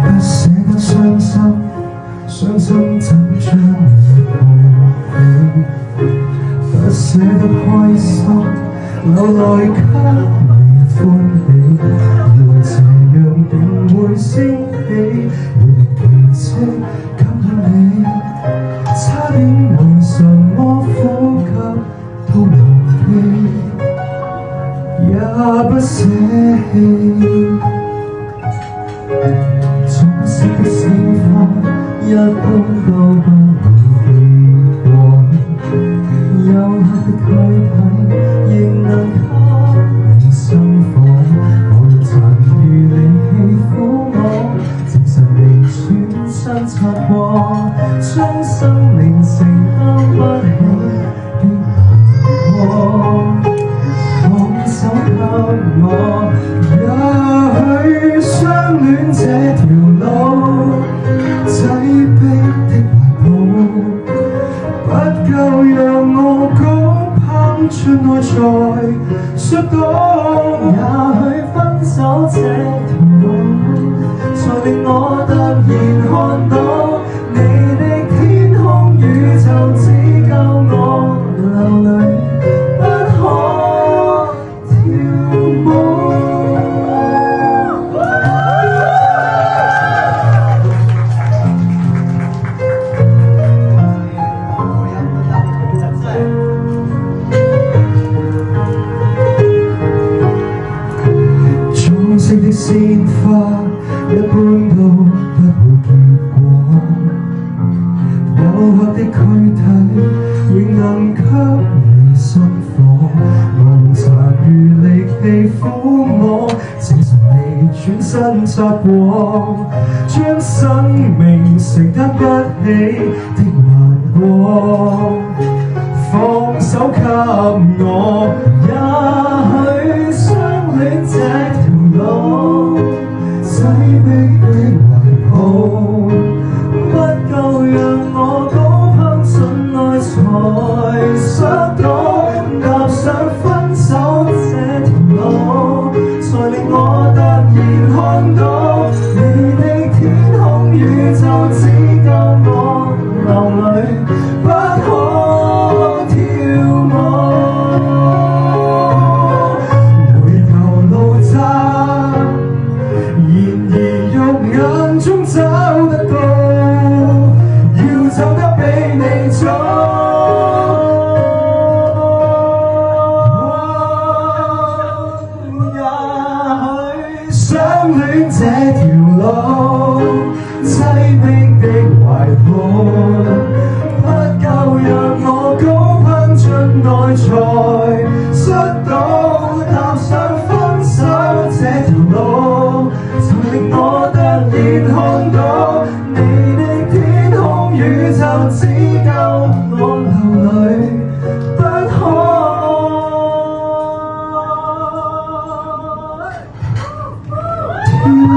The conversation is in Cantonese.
不捨得傷心，傷心怎將你抱起？不捨得開心，留來給你歡喜。以為這樣定會升起，每力奇蹟感動你，差點為什麼呼吸都忘記，也不捨棄。總是的鮮花，一般都不會記過。幽黑的軀體，仍能給你心火。無論殘餘力氣撫摸，證實你全身擦過，將生命承擔不起的難過。放手給我，也許相戀這條路，擠迫的懷抱，不夠讓我高攀出內在摔倒。也許分手這條路，才令我突然看到你的天空宇宙，只夠我流淚，不可跳舞。裝飾的鮮花，一般都不會結果。幽黑的軀體，仍能給你心火。無殘餘力氣撫摸，證實你全身擦過，將生命承擔不起的難過。放手給我，也許相戀這條路，擠迫的懷抱，不夠讓我高攀進內才摔倒。踏上分手這條路，才令我突然看到你的天空宇宙，只夠我流淚，不可跳舞。回頭路窄，然而肉眼中找得到，要走得比你早。也許相戀這條路，擠迫的懷抱，不夠讓我高攀進內才摔倒。踏上分手這條路，才令我突然看到你的天空宇宙，只夠我流淚，不可跳。